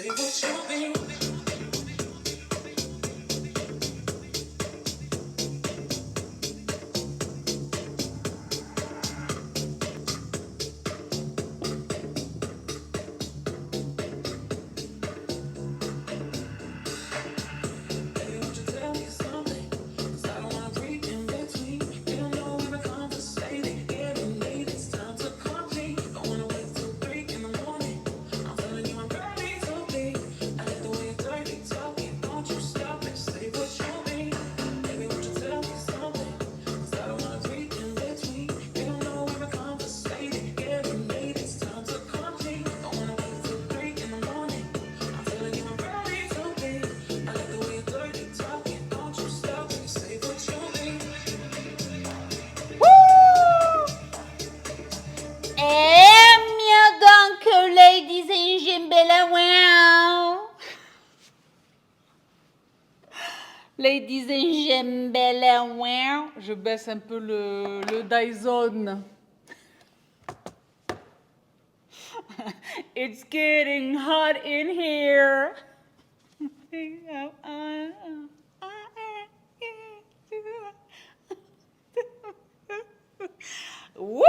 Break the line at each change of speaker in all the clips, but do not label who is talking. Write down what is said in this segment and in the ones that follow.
Ladies and gentlemen. Ladies and gentlemen. Je baisse un peu le Dyson. It's getting hot in here. Woo!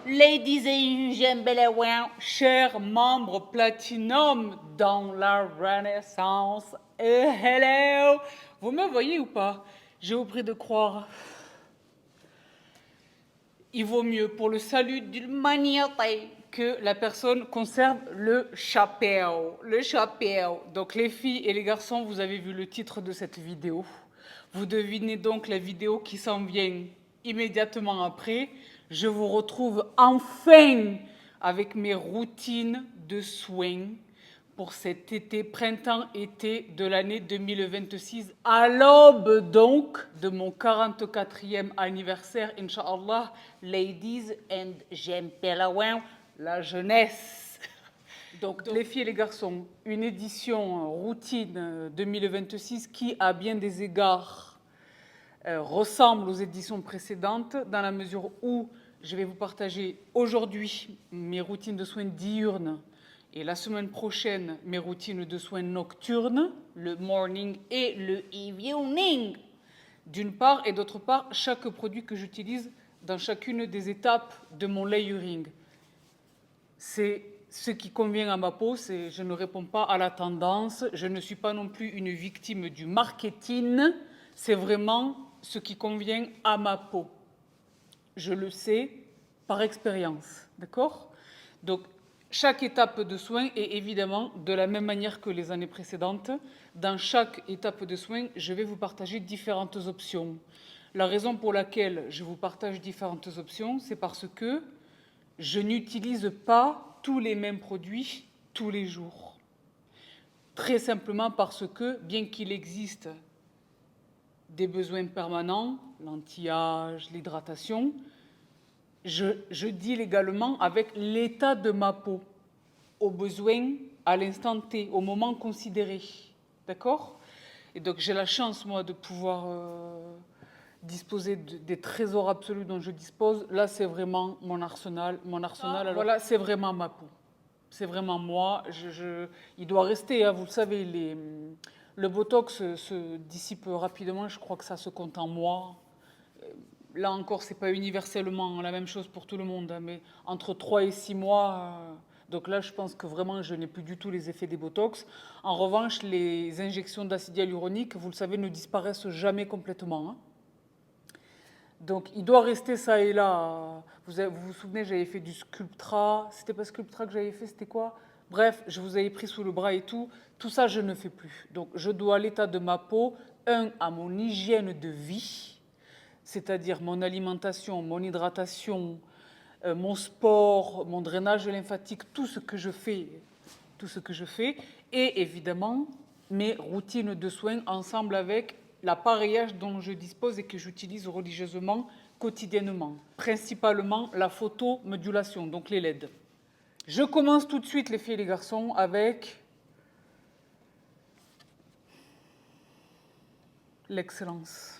Ladies and gentlemen, chers membres Platinum dans la Renaissance. Hello! Vous me voyez ou pas? Je vous prie de croire. Il vaut mieux pour le salut de l'humanité que la personne conserve le chapeau. Le chapeau. Donc les filles et les garçons, vous avez vu le titre de cette vidéo. Vous devinez donc la vidéo qui s'en vient immédiatement après. Je vous retrouve enfin avec mes routines de soins pour cet été, printemps-été de l'année 2026, à l'aube donc de mon 44e anniversaire, Inch'Allah, ladies and gentlemen, la jeunesse. Donc, les filles et les garçons, une édition routine 2026 qui, à bien des égards, ressemble aux éditions précédentes, dans la mesure où je vais vous partager aujourd'hui mes routines de soins diurnes et la semaine prochaine, mes routines de soins nocturnes, le morning et le evening, d'une part, et d'autre part, chaque produit que j'utilise dans chacune des étapes de mon layering. C'est ce qui convient à ma peau, je ne réponds pas à la tendance, je ne suis pas non plus une victime du marketing, c'est vraiment ce qui convient à ma peau. Je le sais par expérience, d'accord? Donc, chaque étape de soins est évidemment de la même manière que les années précédentes. Dans chaque étape de soins, je vais vous partager différentes options. La raison pour laquelle je vous partage différentes options, c'est parce que je n'utilise pas tous les mêmes produits tous les jours. Très simplement parce que, bien qu'il existe des besoins permanents, l'anti-âge, l'hydratation, je deal également avec l'état de ma peau, aux besoins à l'instant T, au moment considéré. D'accord? Et donc j'ai la chance, moi, de pouvoir disposer des trésors absolus dont je dispose. Là, c'est vraiment mon arsenal. Alors, voilà, c'est vraiment ma peau. C'est vraiment moi. Il doit rester, hein, vous le savez, le Botox se dissipe rapidement. Je crois que ça se compte en mois. Là encore, ce n'est pas universellement la même chose pour tout le monde, hein, mais entre 3 et 6 mois, donc là, je pense que vraiment, je n'ai plus du tout les effets des Botox. En revanche, les injections d'acide hyaluronique, vous le savez, ne disparaissent jamais complètement. Hein. Donc, il doit rester ça et là. Vous vous souvenez, j'avais fait du Sculptra. C'était pas Sculptra que j'avais fait, c'était quoi? Bref, je vous avais pris sous le bras et tout. Tout ça, je ne fais plus. Donc, je dois l'état de ma peau, à mon hygiène de vie, c'est-à-dire mon alimentation, mon hydratation, mon sport, mon drainage lymphatique, tout ce que je fais, et évidemment mes routines de soins ensemble avec l'appareillage dont je dispose et que j'utilise religieusement, quotidiennement, principalement la photomodulation, donc les LED. Je commence tout de suite, les filles et les garçons, avec l'excellence.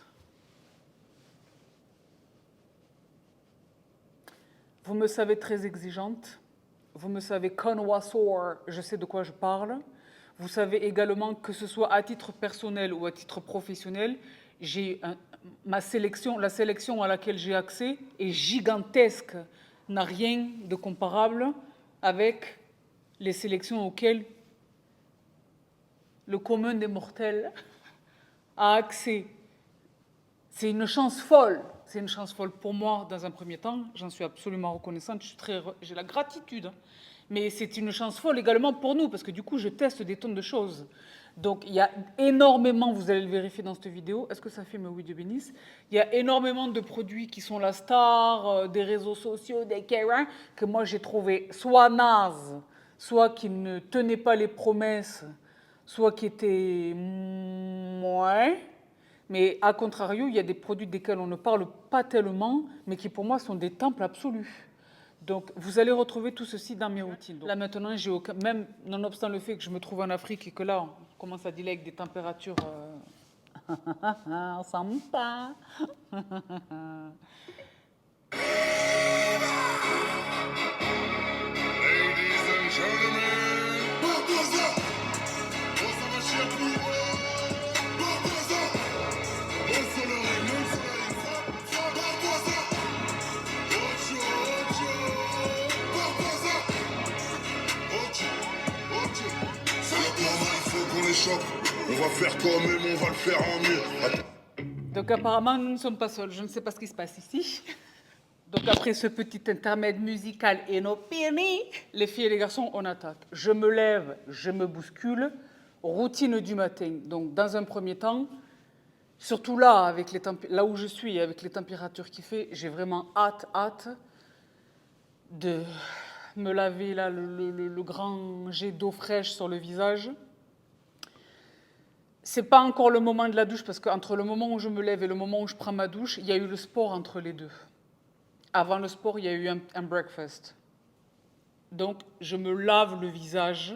Vous me savez très exigeante, vous me savez connoisseur, je sais de quoi je parle. Vous savez également que ce soit à titre personnel ou à titre professionnel, la sélection à laquelle j'ai accès est gigantesque, n'a rien de comparable avec les sélections auxquelles le commun des mortels a accès. C'est une chance folle. C'est une chance folle pour moi dans un premier temps. J'en suis absolument reconnaissante. J'ai la gratitude. Mais c'est une chance folle également pour nous parce que du coup, je teste des tonnes de choses. Donc, il y a énormément, vous allez le vérifier dans cette vidéo, est-ce que ça filme? Oui, Dieu bénisse. Il y a énormément de produits qui sont la star des réseaux sociaux, des Karen, que moi j'ai trouvé soit naze, soit qui ne tenaient pas les promesses, soit qui étaient moins. Mais à contrario, il y a des produits desquels on ne parle pas tellement, mais qui pour moi sont des temples absolus. Donc, vous allez retrouver tout ceci dans mes routines. Donc, là maintenant, j'ai aucun, même nonobstant le fait que je me trouve en Afrique et que là, on commence à dealer avec des températures, on s'en pas.
On va faire quand même, on va le faire en mieux.
Donc apparemment, nous ne sommes pas seuls. Je ne sais pas ce qui se passe ici. Donc après ce petit intermède musical et nos pénis, les filles et les garçons, on attaque. Je me lève, je me bouscule. Routine du matin. Donc dans un premier temps, surtout là, avec là où je suis, avec les températures qu'il fait, j'ai vraiment hâte de me laver là, le grand jet d'eau fraîche sur le visage. C'est pas encore le moment de la douche parce qu'entre le moment où je me lève et le moment où je prends ma douche, il y a eu le sport entre les deux. Avant le sport, il y a eu un breakfast. Donc, je me lave le visage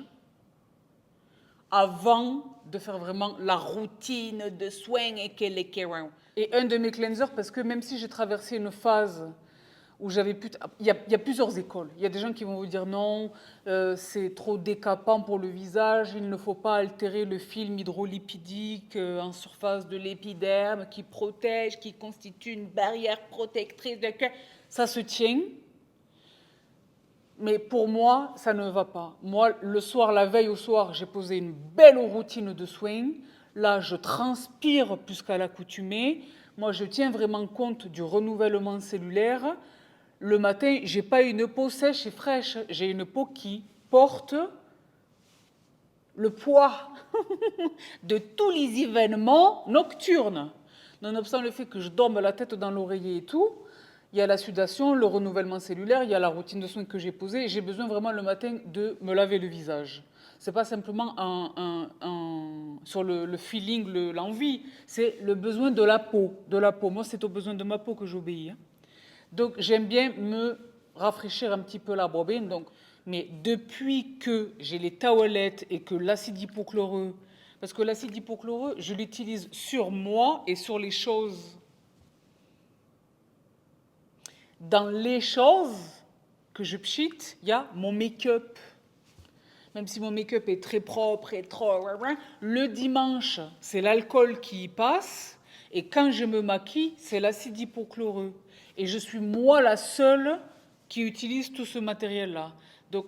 avant de faire vraiment la routine de soins et qu'elle est Karen. Et un de mes cleansers, parce que même si j'ai traversé une phase où j'avais plus... Il y a plusieurs écoles. Il y a des gens qui vont vous dire non, c'est trop décapant pour le visage, il ne faut pas altérer le film hydrolipidique en surface de l'épiderme qui protège, qui constitue une barrière protectrice de cœur. Ça se tient, mais pour moi, ça ne va pas. Moi, le soir, la veille au soir, j'ai posé une belle routine de soins. Là, je transpire plus qu'à l'accoutumée. Moi, je tiens vraiment compte du renouvellement cellulaire. Le matin, je n'ai pas une peau sèche et fraîche, j'ai une peau qui porte le poids de tous les événements nocturnes. Nonobstant le fait que je dorme la tête dans l'oreiller et tout, il y a la sudation, le renouvellement cellulaire, il y a la routine de soins que j'ai posée. J'ai besoin vraiment le matin de me laver le visage. Ce n'est pas simplement sur le feeling, l'envie, c'est le besoin de la peau. Moi, c'est au besoin de ma peau que j'obéis. Hein. Donc, j'aime bien me rafraîchir un petit peu la bobine. Donc, mais depuis que j'ai les towelettes et que l'acide hypochloreux, parce que l'acide hypochloreux, je l'utilise sur moi et sur les choses. Dans les choses que je pchite, il y a mon make-up. Même si mon make-up est très propre et trop... Le dimanche, c'est l'alcool qui y passe. Et quand je me maquille, c'est l'acide hypochloreux. Et je suis moi la seule qui utilise tout ce matériel-là. Donc,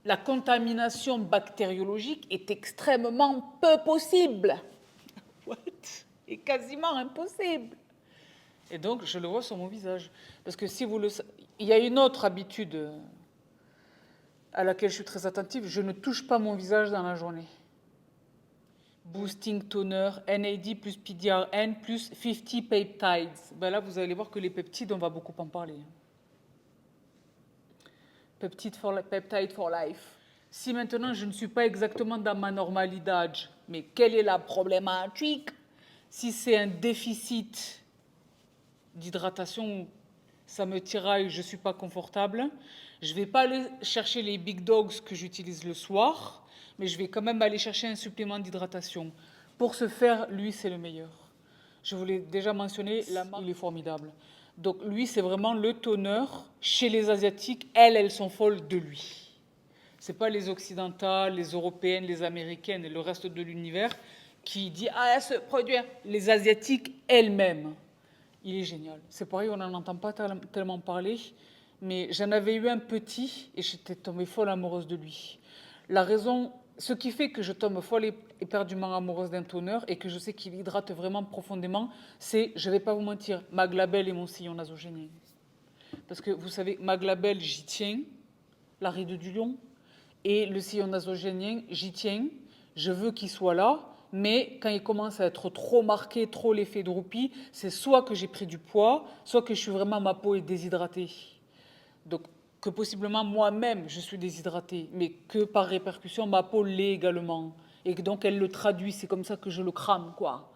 la contamination bactériologique est extrêmement peu possible. What? Et quasiment impossible. Et donc, je le vois sur mon visage. Parce que si vous le... Il y a une autre habitude à laquelle je suis très attentive, je ne touche pas mon visage dans la journée. Boosting Toner, NAD plus PDRN plus 50 peptides. Ben là, vous allez voir que les peptides, on va beaucoup en parler. Peptide for life. Si maintenant, je ne suis pas exactement dans ma normalidad, mais quelle est la problématique? Si c'est un déficit d'hydratation, ça me tiraille, je ne suis pas confortable. Je ne vais pas aller chercher les Big Dogs que j'utilise le soir, mais je vais quand même aller chercher un supplément d'hydratation. Pour ce faire, lui, c'est le meilleur. Je vous l'ai déjà mentionné, il est formidable. Donc lui, c'est vraiment le tonneur. Chez les Asiatiques, elles sont folles de lui. Ce n'est pas les Occidentales, les Européennes, les Américaines et le reste de l'univers qui dit « Ah, ce produit !» Les Asiatiques elles-mêmes. Il est génial. C'est pareil, on n'en entend pas tellement parler, mais j'en avais eu un petit et j'étais tombée folle amoureuse de lui. La raison, ce qui fait que je tombe folle et éperdument amoureuse d'un tonneur et que je sais qu'il hydrate vraiment profondément, c'est, je ne vais pas vous mentir, Maglabel et mon sillon nasogénien. Parce que vous savez, Maglabel, j'y tiens, la ride du lion, et le sillon nasogénien, j'y tiens, je veux qu'il soit là, mais quand il commence à être trop marqué, trop l'effet de roupie, c'est soit que j'ai pris du poids, soit que je suis vraiment, ma peau est déshydratée. Donc, que possiblement moi-même je suis déshydratée, mais que par répercussion, ma peau l'est également. Et que donc elle le traduit, c'est comme ça que je le crame, quoi.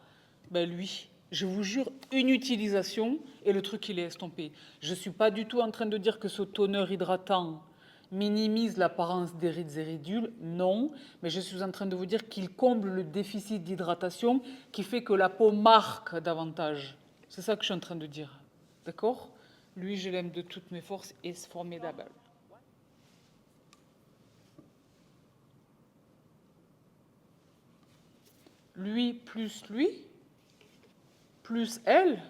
Ben lui, je vous jure, une utilisation et le truc il est estompé. Je ne suis pas du tout en train de dire que ce toner hydratant minimise l'apparence des rides et ridules, non, mais je suis en train de vous dire qu'il comble le déficit d'hydratation qui fait que la peau marque davantage. C'est ça que je suis en train de dire. D'accord ? Lui, je l'aime de toutes mes forces et c'est formidable. Lui, plus elle.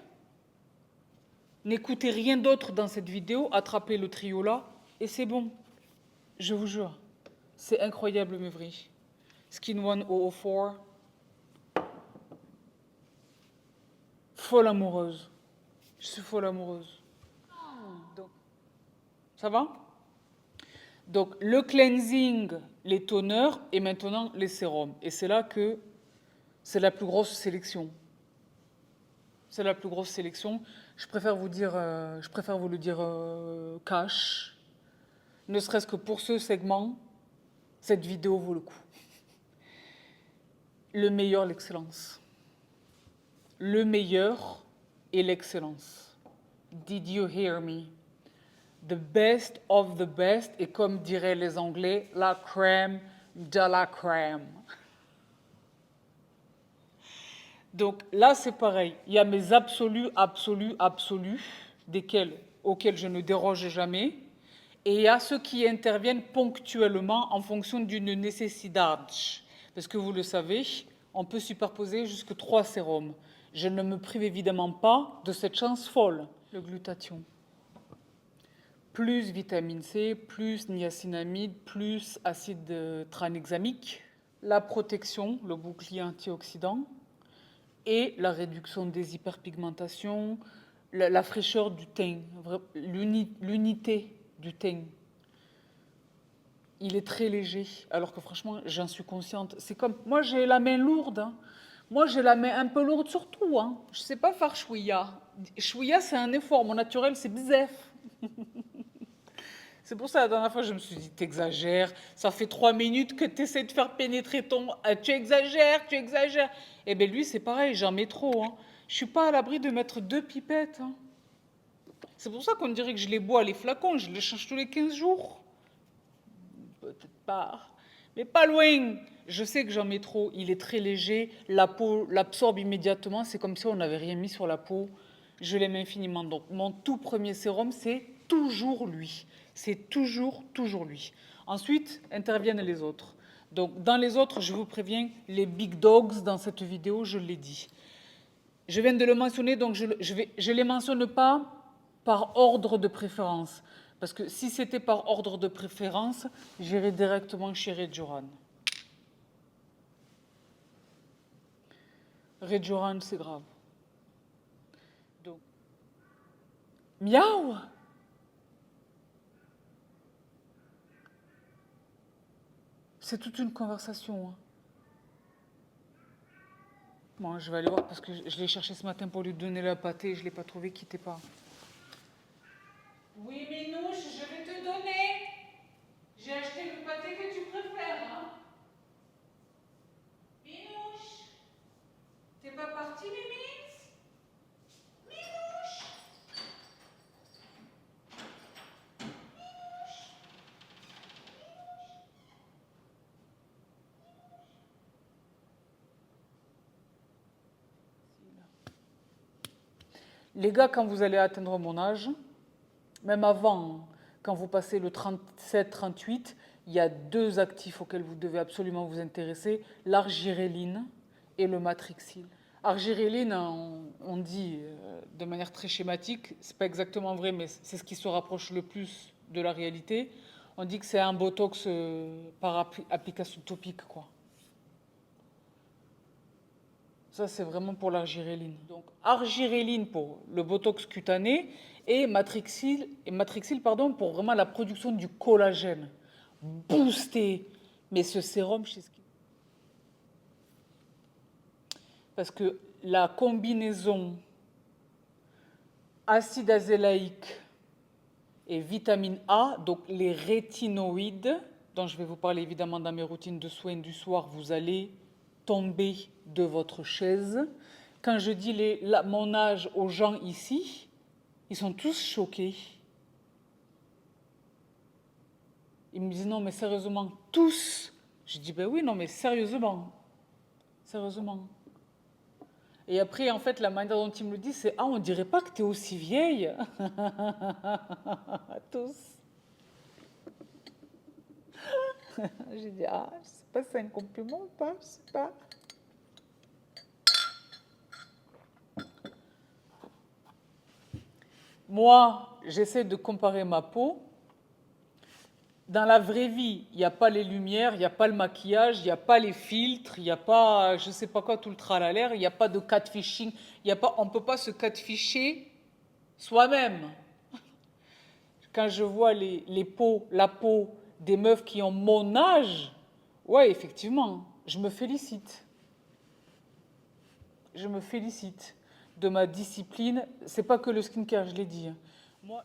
N'écoutez rien d'autre dans cette vidéo, attrapez le trio là et c'est bon. Je vous jure. C'est incroyable, Mevry. Skin 1004. Folle amoureuse. Je suis folle amoureuse. Donc, ça va? Donc, le cleansing, les toners et maintenant les sérums. Et c'est là que c'est la plus grosse sélection. C'est la plus grosse sélection. Je préfère vous le dire cash. Ne serait-ce que pour ce segment, cette vidéo vaut le coup. Le meilleur, l'excellence. Le meilleur et l'excellence. Did you hear me? The best of the best, et comme diraient les Anglais, la crème de la crème. Donc là, c'est pareil. Il y a mes absolus, auxquels je ne déroge jamais. Et il y a ceux qui interviennent ponctuellement en fonction d'une nécessité. Parce que vous le savez, on peut superposer jusque 3 sérums. Je ne me prive évidemment pas de cette chance folle, le glutathion. Plus vitamine C, plus niacinamide, plus acide tranexamique, la protection, le bouclier antioxydant, et la réduction des hyperpigmentations, la fraîcheur du teint, l'unité du teint. Il est très léger, alors que franchement, j'en suis consciente. C'est comme, moi j'ai la main lourde, hein. Moi j'ai la main un peu lourde surtout. Hein. Je ne sais pas faire chouïa. Chouïa, c'est un effort, mon naturel, c'est bzef. C'est pour ça, la dernière fois, je me suis dit, t'exagères, ça fait 3 minutes que tu essaies de faire pénétrer ton... tu exagères. Eh bien, lui, c'est pareil, j'en mets trop. Hein. Je ne suis pas à l'abri de mettre 2 pipettes. Hein. C'est pour ça qu'on dirait que je les bois, les flacons, je les change tous les 15 jours. Peut-être pas, mais pas loin. Je sais que j'en mets trop, il est très léger, la peau l'absorbe immédiatement, c'est comme si on n'avait rien mis sur la peau. Je l'aime infiniment. Donc, mon tout premier sérum, c'est toujours lui. C'est toujours lui. Ensuite, interviennent les autres. Donc, dans les autres, je vous préviens, les big dogs dans cette vidéo, je l'ai dit. Je viens de le mentionner, donc je ne les mentionne pas par ordre de préférence. Parce que si c'était par ordre de préférence, j'irais directement chez Rejuran. Rejuran, c'est grave. Donc, miaou! C'est toute une conversation. Hein. Bon, je vais aller voir parce que je l'ai cherché ce matin pour lui donner la pâtée et je ne l'ai pas trouvé, quittez pas. Oui, Minouche, je vais te donner. J'ai acheté le pâté que tu préfères. Hein. Minouche, t'es pas partie, Mimix? Minouche. Les gars, quand vous allez atteindre mon âge, même avant, quand vous passez le 37-38, il y a 2 actifs auxquels vous devez absolument vous intéresser, l'argiréline et le matrixyl. Argiréline, on dit de manière très schématique, c'est pas exactement vrai, mais c'est ce qui se rapproche le plus de la réalité. On dit que c'est un botox par application topique, quoi. Ça, c'est vraiment pour l'argiréline. Donc, argiréline pour le botox cutané et matrixyl, pardon, pour vraiment la production du collagène. Booster. Mais ce sérum, chez Skin. Parce que la combinaison acide azélaïque et vitamine A, donc les rétinoïdes, dont je vais vous parler évidemment dans mes routines de soins du soir, vous allez tomber de votre chaise. Quand je dis mon âge aux gens ici, ils sont tous choqués. Ils me disent non mais sérieusement, tous. Je dis ben oui, non mais sérieusement. Sérieusement. Et après, en fait, la manière dont ils me le disent, c'est ah, on dirait pas que tu es aussi vieille. Tous. J'ai dit ah, je sais pas si c'est un compliment ou pas, je sais pas. Moi, j'essaie de comparer ma peau. Dans la vraie vie, il n'y a pas les lumières, il n'y a pas le maquillage, il n'y a pas les filtres, il n'y a pas, je ne sais pas quoi, tout le tralala, il n'y a pas de catfishing, on ne peut pas se catfisher soi-même. Quand je vois la peau des meufs qui ont mon âge, ouais, effectivement, je me félicite. Je me félicite de ma discipline. C'est pas que le skincare, je l'ai dit. Moi,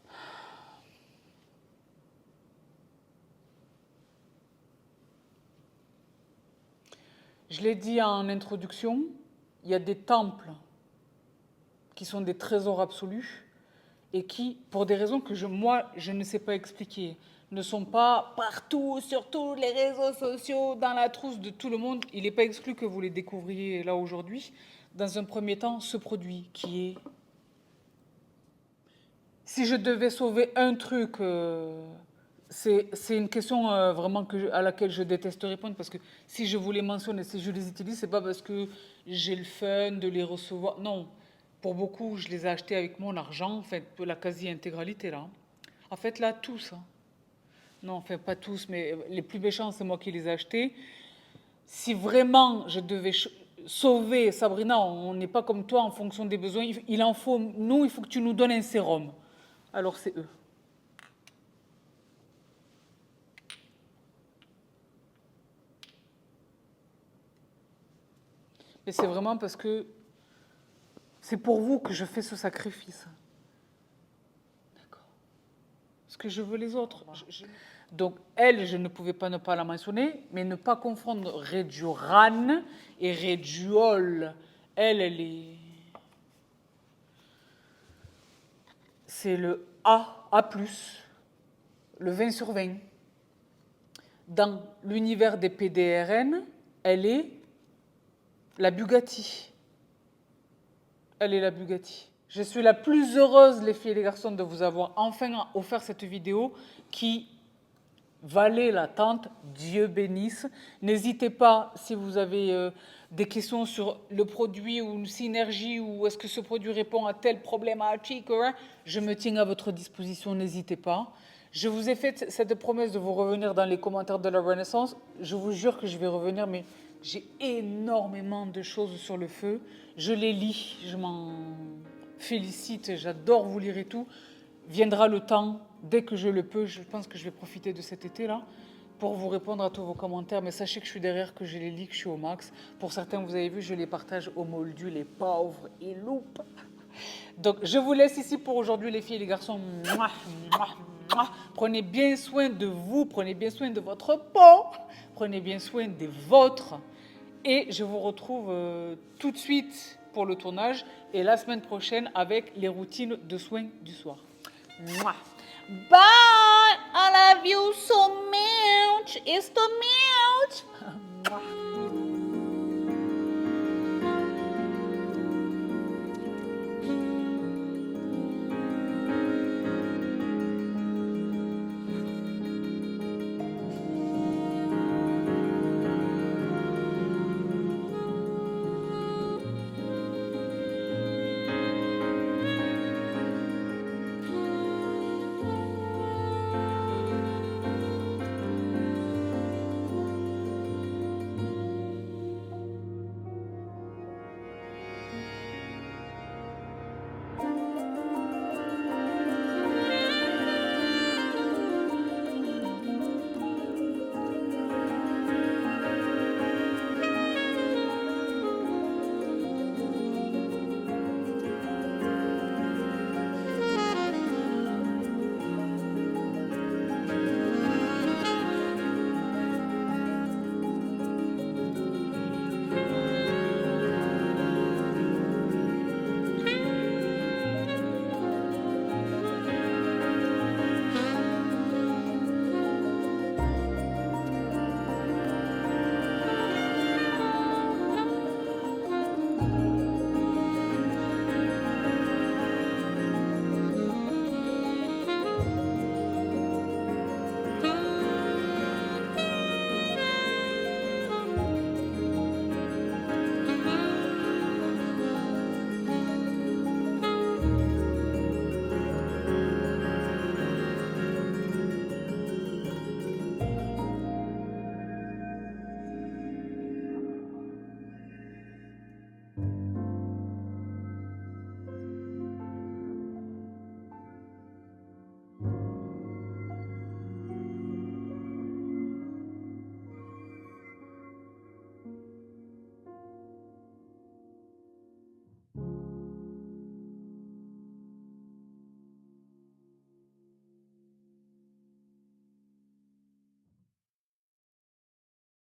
je l'ai dit en introduction, il y a des temples qui sont des trésors absolus et qui, pour des raisons que moi, je ne sais pas expliquer, ne sont pas partout, sur tous les réseaux sociaux, dans la trousse de tout le monde. Il n'est pas exclu que vous les découvriez là aujourd'hui. Dans un premier temps, ce produit qui est... Si je devais sauver un truc... c'est une question vraiment à laquelle je déteste répondre parce que si je vous les mentionne et si je les utilise, c'est pas parce que j'ai le fun de les recevoir. Non, pour beaucoup, je les ai achetés avec mon argent, en fait, la quasi-intégralité là. En fait, là, tous. Hein. Non, enfin, pas tous, mais les plus méchants, c'est moi qui les ai achetés. Si vraiment je devais sauver Sabrina, on n'est pas comme toi en fonction des besoins. Il en faut, nous, il faut que tu nous donnes un sérum. Alors, c'est eux. Mais c'est vraiment parce que c'est pour vous que je fais ce sacrifice. D'accord. Parce que je veux les autres. Donc, elle, je ne pouvais pas ne pas la mentionner, mais ne pas confondre Reduran et Reduol. Elle est... C'est le A+, le 20 sur 20. Dans l'univers des PDRN, elle est la Bugatti. Elle est la Bugatti. Je suis la plus heureuse, les filles et les garçons, de vous avoir enfin offert cette vidéo qui valait l'attente. Dieu bénisse. N'hésitez pas, si vous avez des questions sur le produit ou une synergie ou est-ce que ce produit répond à telle problématique, je me tiens à votre disposition, n'hésitez pas. Je vous ai fait cette promesse de vous revenir dans les commentaires de la Renaissance. Je vous jure que je vais revenir, mais j'ai énormément de choses sur le feu. Je les lis, je m'en félicite, j'adore vous lire et tout. Viendra le temps, dès que je le peux, je pense que je vais profiter de cet été-là pour vous répondre à tous vos commentaires. Mais sachez que je suis derrière, que je les lis, que je suis au max. Pour certains, vous avez vu, je les partage au moldu, les pauvres, et loupent. Donc, je vous laisse ici pour aujourd'hui, les filles et les garçons. Mouah, mouah, mouah. Prenez bien soin de vous, prenez bien soin de votre peau, prenez bien soin des vôtres. Et je vous retrouve tout de suite pour le tournage et la semaine prochaine avec les routines de soins du soir. Mouah. Bye! I love you so much! It's the much!